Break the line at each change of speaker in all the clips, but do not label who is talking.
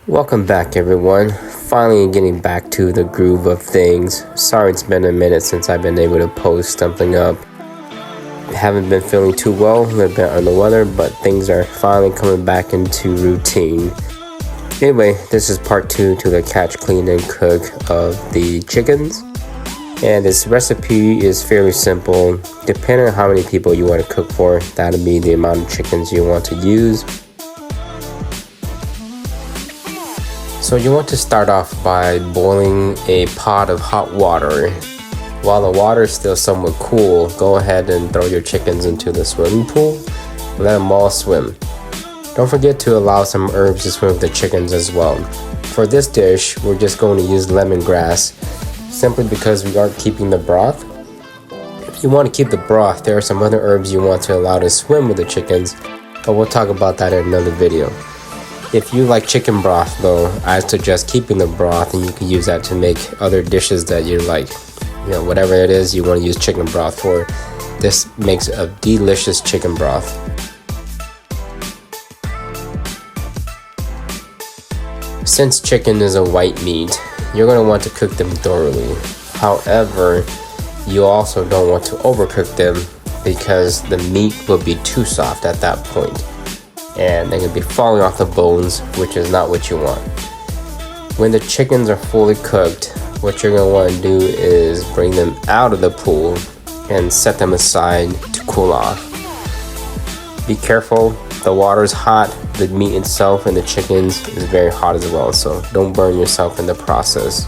Welcome back, everyone. Finally getting back to the groove of things. Sorry it's been a minute since I've been able to post something up. Haven't been feeling too well, a little bit under the weather, but things are finally coming back into routine. Anyway, this is part 2 to the catch, clean, and cook of the chickens. And this recipe is fairly simple. Depending on how many people you want to cook for, that'll be the amount of chickens you want to use. So you want to start off by boiling a pot of hot water. While the water is still somewhat cool, go ahead and throw your chickens into the swimming pool. Let them all swim. Don't forget to allow some herbs to swim with the chickens as well. For this dish, we're just going to use lemongrass, simply because we aren't keeping the broth. If you want to keep the broth, there are some other herbs you want to allow to swim with the chickens, but we'll talk about that in another video. If you like chicken broth though, I suggest keeping the broth, and you can use that to make other dishes that you like. Whatever it is you want to use chicken broth for, this makes a delicious chicken broth. Since chicken is a white meat, you're going to want to cook them thoroughly. However, you also don't want to overcook them because the meat will be too soft at that point, and they're going to be falling off the bones, which is not what you want. When the chickens are fully cooked, what you're going to want to do is bring them out of the pool and set them aside to cool off. Be careful, the water is hot, the meat itself and the chickens is very hot as well, so don't burn yourself in the process.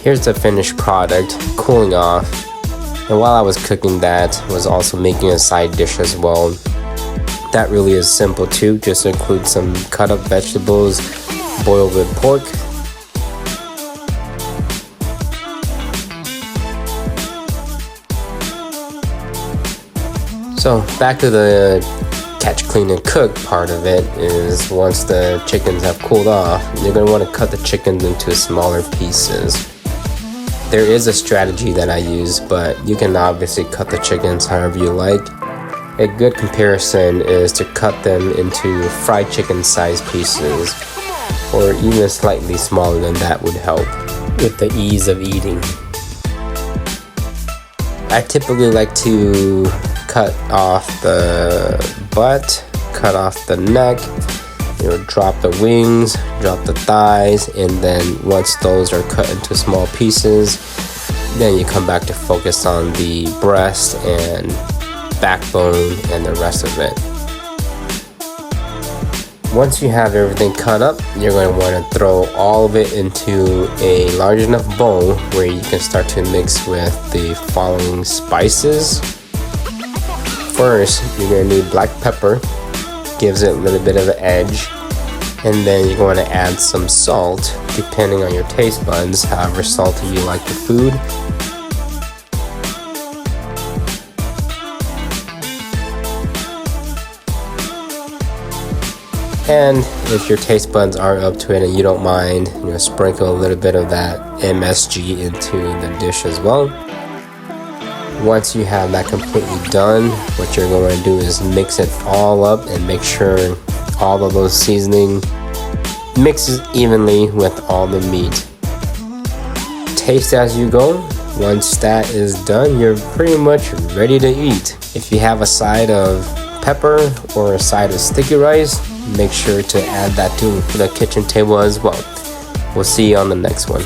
Here's the finished product, cooling off. And while I was cooking that, I was also making a side dish as well. That really is simple too, just include some cut up vegetables, boiled with pork. So back to the catch, clean, and cook part of it is once the chickens have cooled off, you're going to want to cut the chickens into smaller pieces. There is a strategy that I use, but you can obviously cut the chickens however you like. A good comparison is to cut them into fried chicken size pieces, or even slightly smaller than that would help with the ease of eating. I typically like to cut off the butt, cut off the neck, drop the wings, drop the thighs, and then once those are cut into small pieces, then you come back to focus on the breast and backbone and the rest of it. Once you have everything cut up, you're going to want to throw all of it into a large enough bowl where you can start to mix with the following spices. First, you're going to need black pepper. Gives it a little bit of an edge, and then you're going to add some salt depending on your taste buds, however salty you like the food. And if your taste buds are up to it and you don't mind, sprinkle a little bit of that MSG into the dish as well. Once you have that completely done, what you're going to do is mix it all up and make sure all of those seasoning mixes evenly with all the meat. Taste as you go. Once that is done, you're pretty much ready to eat. If you have a side of pepper or a side of sticky rice, make sure to add that to the kitchen table as well. We'll see you on the next one.